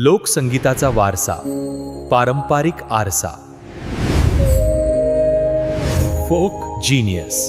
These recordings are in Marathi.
लोकसंगीताचा वारसा, पारंपरिक आरसा. Folk genius.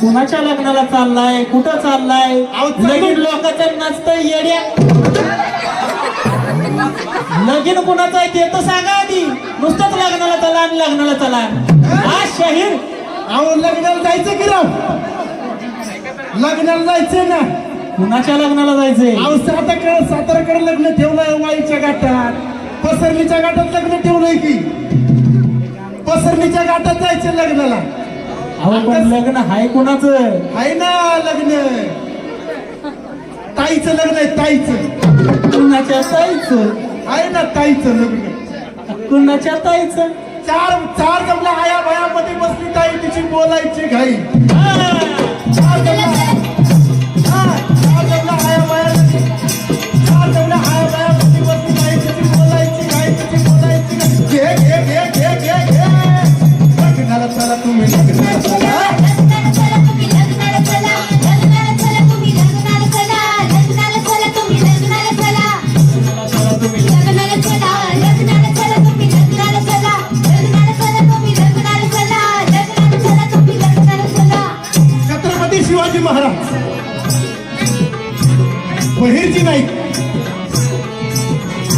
कुणाच्या लग्नाला चाललाय, कुठं चाललाय? लगीन लोकांचं नसतं येड्या. लगीन कुणाचं आहे ते तर सांगा आधी. नुसतंच लग्नाला चला आणि लग्नाला चला. हा शहीर अहो लग्नाला जायचं की राव? लग्नाला जायचंय ना. कुणाच्या लग्नाला जायचंय? अहो साताराकडे लग्न ठेवलंय, वाईच्या घाटात. पसरणीच्या घाटात लग्न ठेवलंय की पसरणीच्या घाटात जायचं लग्नाला. अहो पण लग्न हाय कुणाचं? आहे ना लग्न, ताईचं लग्न आहे. ताईचं. कुणाच्या ताईचं? आहे ना ताईचं लग्न. कुणाच्या ताईचं? चार जमला आया भयामध्ये बसली ताई, तिची बोलायची घाई. चार जमला आया भयामध्ये बसली ताई, तिची बोलायची घाई, तिची बोलायची घाई. घे लग्नाला चला तुम्ही, लग्नाला चला. छत्रपती शिवाजी महाराज बहिर्जी नाही.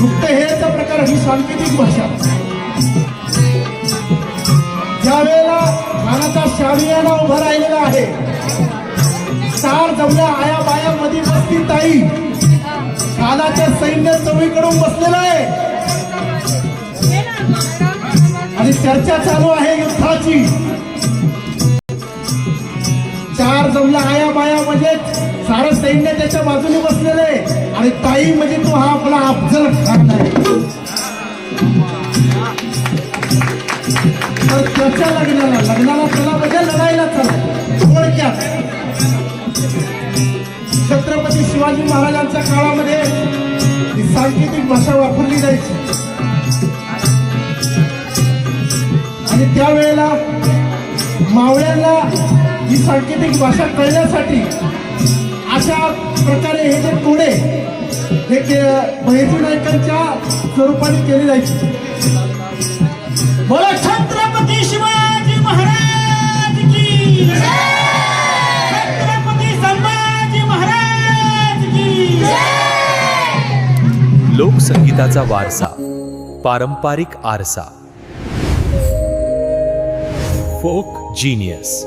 गुप्तहेरचा प्रकार ही सांकेतिक भाषा. ज्या वेळेला खानाचा शामियाना उभा राहिलेला आहे, चार जमल्या आया बाया मध्ये बसली ताई, खानाचं सैन्य चोहीकडून बसलेलं आहे आणि चर्चा चालू आहे युद्धाची. चार जमल्या आया बाया म्हणजे सारं सैन्य त्याच्या बाजूने बसलेलं आहे आणि ताई म्हणजे तो हा आपला अफजल खान आहे. तर त्याच्या लग्नाला चला म्हणजे लढायला चला. थोडक्यात छत्रपती शिवाजी महाराजांच्या काळामध्ये ही सांकेतिक भाषा वापरली जायची आणि त्यावेळेला मावळ्यांना ही सांकेतिक भाषा कळण्यासाठी अशा प्रकारे हे जे टोळे हे बहिर्जी नायकांच्या स्वरूपाने केले जायचे. बोला छत्रपती शिवाजी महाराज की जय. छत्रपती संभाजी महाराज की जय. लोकसंगीताचा वारसा, पारंपरिक आरसा. Folk genius.